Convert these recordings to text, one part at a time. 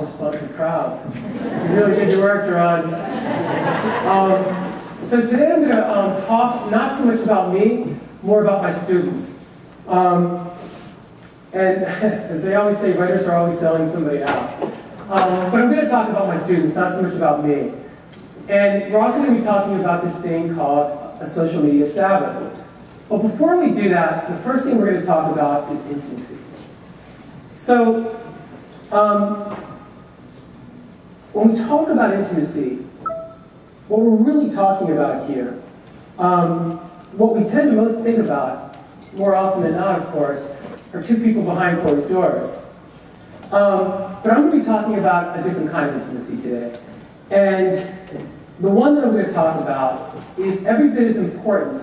well-responsive crowd. You really did your work, Duran. So today I'm going to talk not so much about me, more about my students. And as they always say, writers are always selling somebody out. But I'm going to talk about my students, not so much about me. And we're also going to be talking about this thing called a social media Sabbath. But before we do that, the first thing we're going to talk about is intimacy. So, when we talk about intimacy, what we're really talking about here, what we tend to most think about, more often than not, of course, are two people behind closed doors. But I'm going to be talking about a different kind of intimacy today. And the one that I'm going to talk about is every bit as important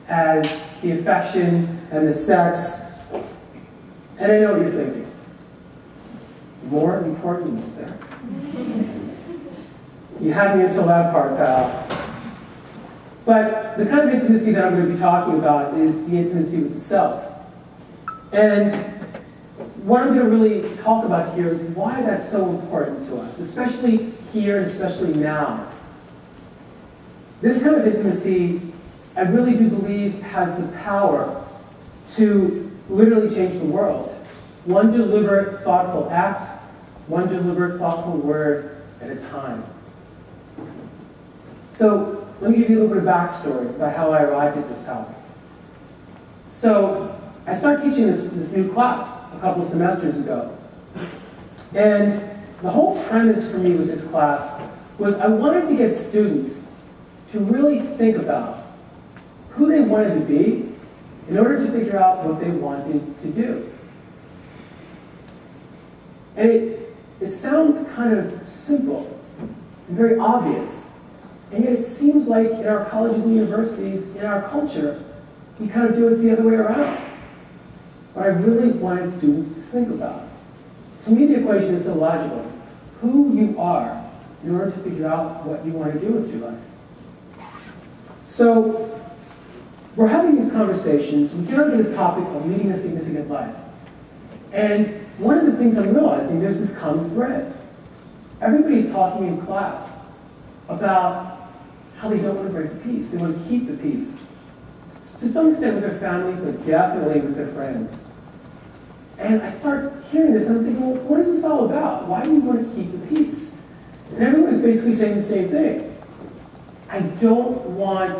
as the affection and the sex. And I know what you're thinking. More important than sex? You had me until that part, pal. But the kind of intimacy that I'm going to be talking about is the intimacy with the self. And what I'm going to really talk about here is why that's so important to us, especially here and especially now. This kind of intimacy, I really do believe, has the power to literally change the world. One deliberate, thoughtful act, one deliberate, thoughtful word at a time. So let me give you a little bit of backstory about how I arrived at this topic. So I started teaching this new class a couple semesters ago. And the whole premise for me with this class was I wanted to get students to really think about who they wanted to be in order to figure out what they wanted to do. And it sounds kind of simple and very obvious, and yet it seems like in our colleges and universities, in our culture, we kind of do it the other way around. What I really wanted students to think about. To me, the equation is so logical. Who you are in order to figure out what you want to do with your life. So, we're having these conversations, we get onto this topic of leading a significant life. And one of the things I'm realizing, there's this common thread. Everybody's talking in class about how they don't want to break the peace. They want to keep the peace. To some extent with their family, but definitely with their friends. And I start hearing this and I'm thinking, well, what is this all about? Why do you want to keep the peace? And everyone's basically saying the same thing. I don't want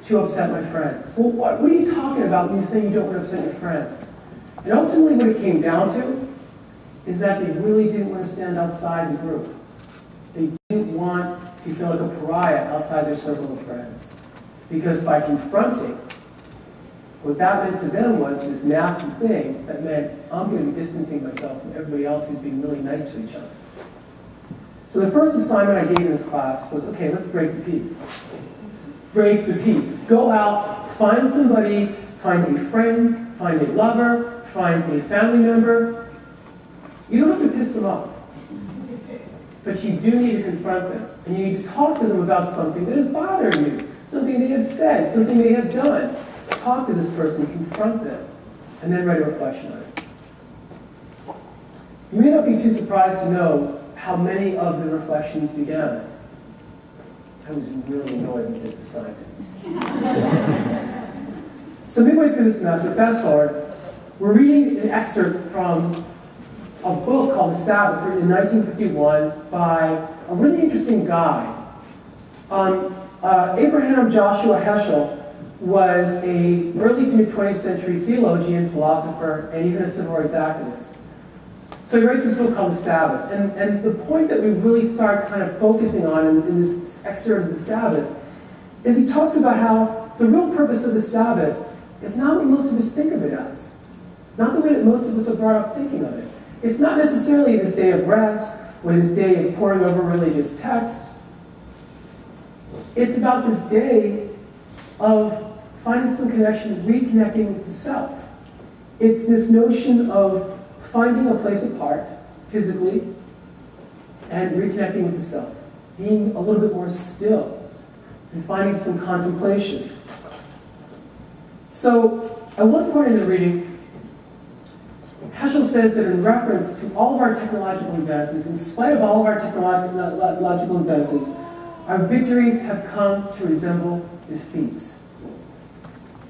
to upset my friends. Well, what are you talking about when you say you don't want to upset your friends? And ultimately what it came down to is that they really didn't want to stand outside the group. They didn't want to feel like a pariah outside their circle of friends. Because by confronting, what that meant to them was this nasty thing that meant I'm going to be distancing myself from everybody else who's being really nice to each other. So the first assignment I gave in this class was, okay, let's break the peace. Break the peace. Go out, find somebody, find a friend, find a lover, find a family member. You don't have to piss them off. But you do need to confront them. And you need to talk to them about something that is bothering you. Something they have said, something they have done. Talk to this person, confront them, and then write a reflection on it. You may not be too surprised to know how many of the reflections began. I was really annoyed with this assignment. So midway through the semester, fast forward, we're reading an excerpt from a book called The Sabbath, written in 1951 by a really interesting guy. Abraham Joshua Heschel was an early to mid-20th century theologian, philosopher, and even a civil rights activist. So he writes this book called The Sabbath. And the point that we really start kind of focusing on in this excerpt of The Sabbath is he talks about how the real purpose of the Sabbath is not what most of us think of it as. Not the way that most of us are brought up thinking of it. It's not necessarily this day of rest or this day of poring over religious text. It's about this day of finding some connection, reconnecting with the self. It's this notion of finding a place apart, physically, and reconnecting with the self. Being a little bit more still, and finding some contemplation. So, at one point in the reading, Heschel says that in reference to all of our technological advances, in spite of all of our technological advances, our victories have come to resemble defeats.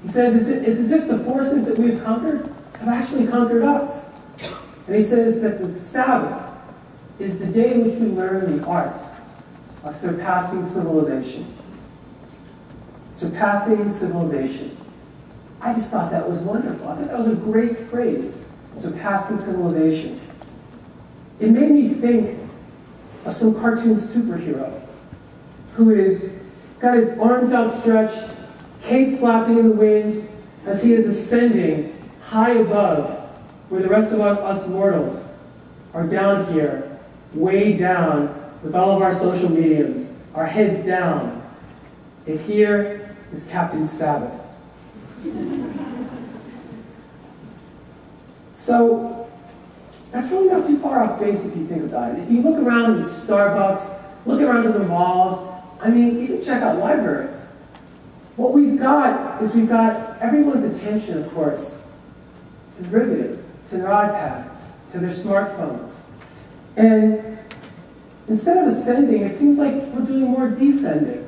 He says it's as if the forces that we've conquered have actually conquered us. And he says that the Sabbath is the day in which we learn the art of surpassing civilization. Surpassing civilization. I just thought that was wonderful. I thought that was a great phrase, surpassing civilization. It made me think of some cartoon superhero who is got his arms outstretched, cape flapping in the wind, as he is ascending high above where the rest of us mortals are down here, way down, with all of our social mediums, our heads down. And here is Captain Sabbath. So, that's really not too far off base if you think about it. If you look around in Starbucks, look around in the malls, I mean, even check out libraries. What we've got is everyone's attention, of course, is riveted to their iPads, to their smartphones. And instead of ascending, it seems like we're doing more descending.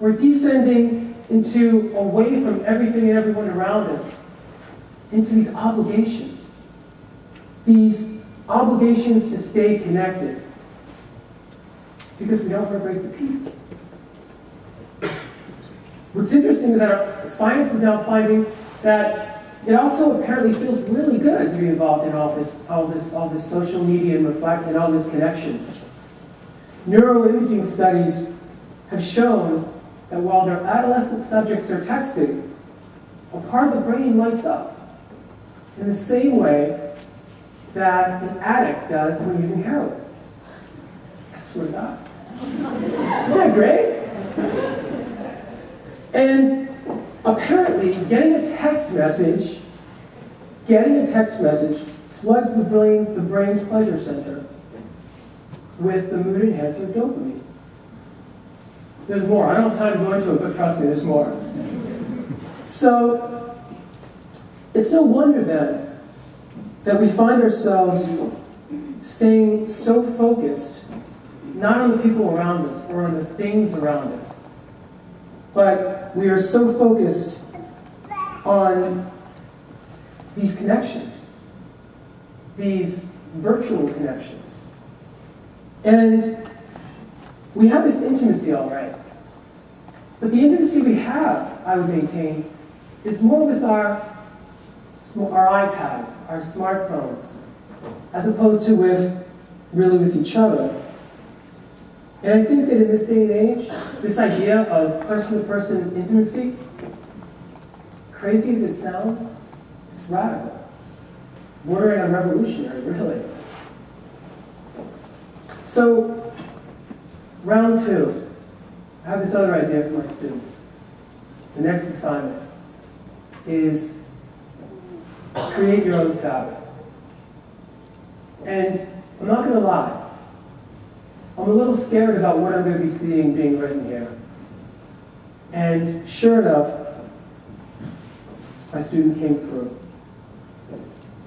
We're descending away from everything and everyone around us, into these obligations. These obligations to stay connected. Because we don't want to break the peace. What's interesting is that our science is now finding that it also apparently feels really good to be involved in all this social media and reflect and all this connection. Neuroimaging studies have shown that while their adolescent subjects are texting, a part of the brain lights up in the same way that an addict does when using heroin. I swear to God. Isn't that great? And apparently, getting a text message floods the brain's pleasure center with the mood enhancer dopamine. There's more. I don't have time to go into it, but trust me, there's more. So, it's no wonder then that we find ourselves staying so focused, not on the people around us or on the things around us, but we are so focused on these connections, these virtual connections. And we have this intimacy, all right. But the intimacy we have, I would maintain, is more with our iPads, our smartphones, as opposed to with each other. And I think that in this day and age, this idea of person-to-person intimacy, crazy as it sounds, it's radical. Bordering on revolutionary, really. So, round 2. I have this other idea for my students. The next assignment is create your own Sabbath. And I'm not going to lie. I'm a little scared about what I'm going to be seeing being written here. And sure enough, my students came through.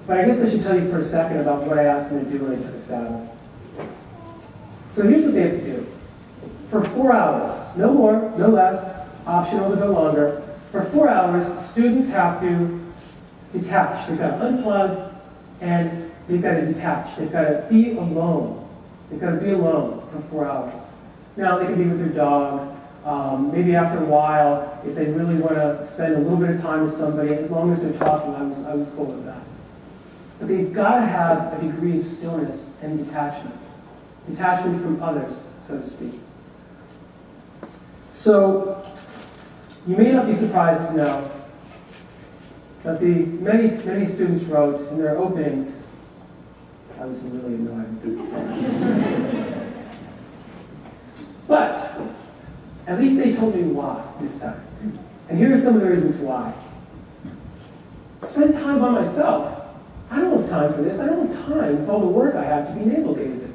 But I guess I should tell you for a second about what I asked them to do when they took a Sabbath. So here's what they have to do. For 4 hours, no more, no less, optional to no longer, for 4 hours, students have to detach. They've got to unplug, and they've got to detach. They've got to be alone. They've got to be alone for 4 hours. Now, they can be with their dog. Maybe after a while, if they really want to spend a little bit of time with somebody, as long as they're talking, I was cool with that. But they've got to have a degree of stillness and detachment. Detachment from others, so to speak. So, you may not be surprised to know that many students wrote in their openings, I was really annoyed with this assignment. But, at least they told me why this time. And here are some of the reasons why. Spend time by myself. I don't have time for this. I don't have time with all the work I have to be navel-gazing.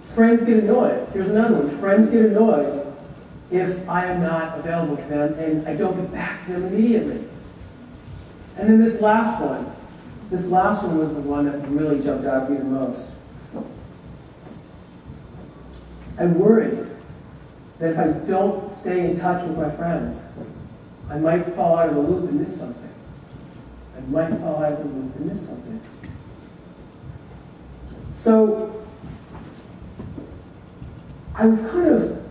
Friends get annoyed. Here's another one. Friends get annoyed if I am not available to them and I don't get back to them immediately. And then this last one. this last one was the one that really jumped out at me the most. I worried that if I don't stay in touch with my friends, I might fall out of the loop and miss something. I might fall out of the loop and miss something. So I was kind of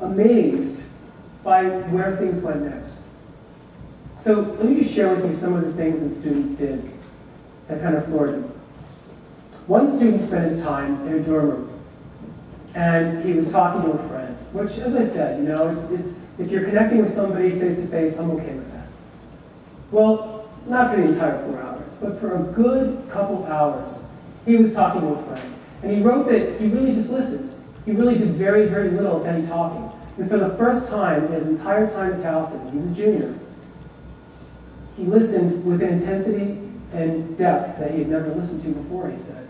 amazed by where things went next. So let me just share with you some of the things that students did that kind of floored them. One student spent his time in a dorm room, and he was talking to a friend, which, as I said, you know, if you're connecting with somebody face-to-face, I'm okay with that. Well, not for the entire 4 hours, but for a good couple hours, he was talking to a friend. And he wrote that he really just listened. He really did very, very little, if any, talking. And for the first time in his entire time at Towson, he was a junior, he listened with an intensity and depth that he had never listened to before, he said.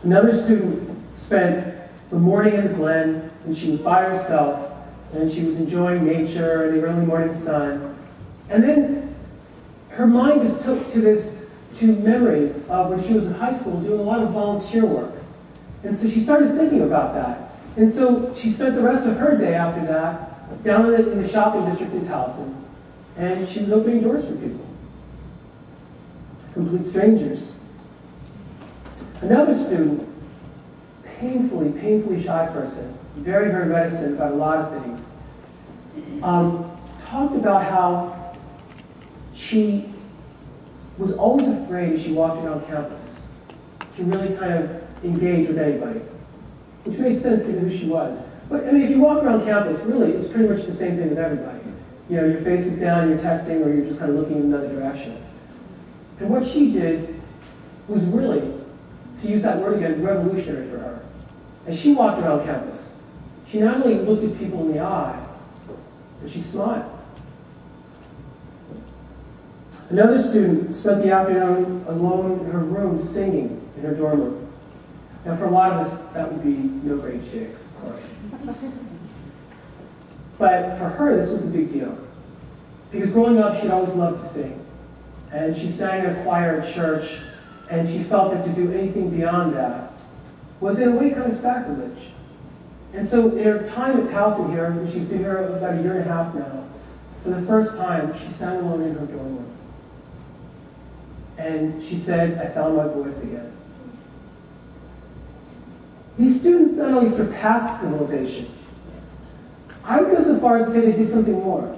Another student spent the morning in the Glen, and she was by herself, and she was enjoying nature and the early morning sun. And then her mind just took to memories of when she was in high school doing a lot of volunteer work. And so she started thinking about that. And so she spent the rest of her day after that down in the shopping district in Towson, and she was opening doors for people. Complete strangers. Another student, painfully shy person, very, very reticent about a lot of things, talked about how she was always afraid as she walked around campus to really kind of engage with anybody, which made sense given who she was. But I mean, if you walk around campus, really, it's pretty much the same thing with everybody. You know, your face is down, you're texting, or you're just kind of looking in another direction. And what she did was really, to use that word again, revolutionary for her. As she walked around campus, she not only looked at people in the eye, but she smiled. Another student spent the afternoon alone in her room singing in her dorm room. Now, for a lot of us, that would be no grade shakes, of course. But for her, this was a big deal. Because growing up, she'd always loved to sing. And she sang in a choir at church, and she felt that to do anything beyond that was in a way kind of sacrilege. And so in her time at Towson here, and she's been here about 1.5 years now, for the first time, she sang alone in her dorm room. And she said, "I found my voice again." These students not only surpassed civilization, I would go so far as to say they did something more.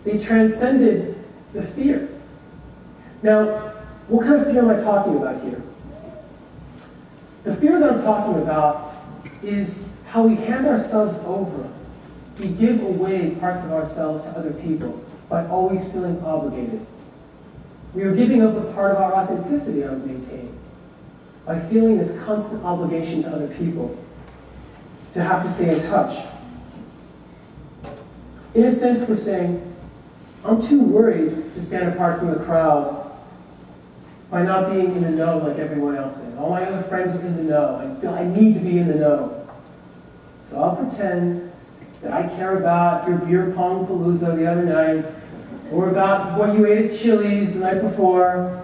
They transcended the fear. Now, what kind of fear am I talking about here? The fear that I'm talking about is how we hand ourselves over. We give away parts of ourselves to other people by always feeling obligated. We are giving up a part of our authenticity, I would maintain, by feeling this constant obligation to other people, to have to stay in touch. In a sense, we're saying, I'm too worried to stand apart from the crowd by not being in the know like everyone else is. All my other friends are in the know. I feel I need to be in the know. So I'll pretend that I care about your beer pong palooza the other night, or about what you ate at Chili's the night before.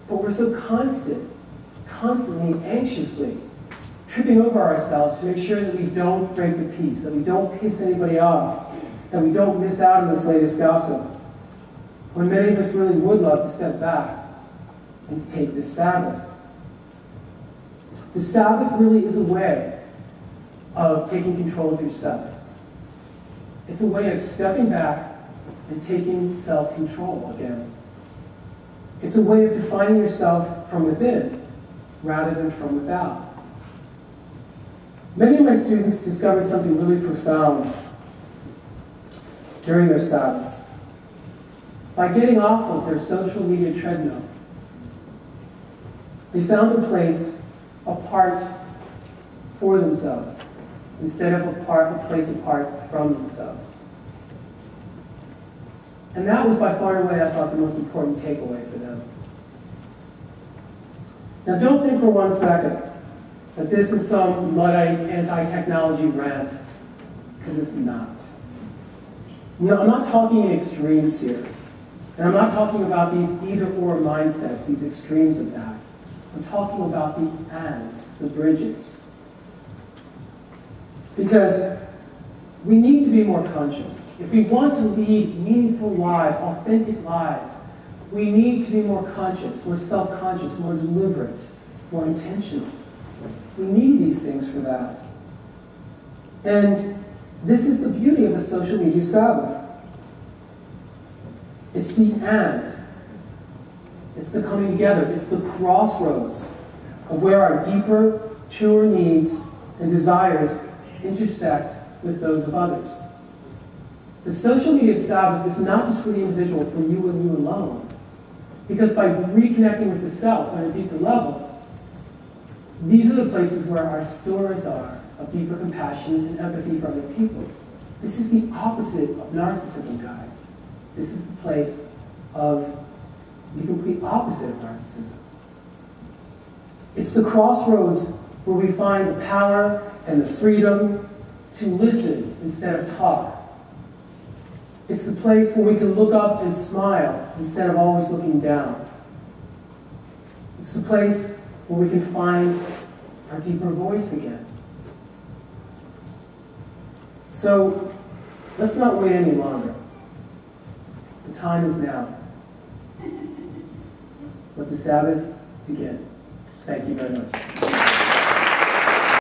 But we're so constantly, anxiously tripping over ourselves to make sure that we don't break the peace, that we don't piss anybody off, that we don't miss out on this latest gossip, when many of us really would love to step back and to take this Sabbath. The Sabbath really is a way of taking control of yourself. It's a way of stepping back and taking self-control again. It's a way of defining yourself from within rather than from without. Many of my students discovered something really profound during their Sabbaths. By getting off of their social media treadmill, they found a place apart for themselves instead of a place apart from themselves. And that was by far and away, I thought, the most important takeaway for them. Now, don't think for one second that this is some Luddite anti-technology rant, because it's not. No, I'm not talking in extremes here. And I'm not talking about these either-or mindsets, these extremes of that. I'm talking about the ands, the bridges. Because we need to be more conscious. If we want to lead meaningful lives, authentic lives, we need to be more conscious, more self-conscious, more deliberate, more intentional. We need these things for that. And this is the beauty of the social media Sabbath. It's the and. It's the coming together. It's the crossroads of where our deeper, truer needs and desires intersect with those of others. The social media Sabbath is not just for the individual, for you and you alone. Because by reconnecting with the self on a deeper level, these are the places where our stores are of deeper compassion and empathy for other people. This is the opposite of narcissism, guys. This is the place of the complete opposite of narcissism. It's the crossroads where we find the power and the freedom to listen instead of talk. It's the place where we can look up and smile instead of always looking down. It's the place where we can find our deeper voice again. So, let's not wait any longer. The time is now. Let the Sabbath begin. Thank you very much.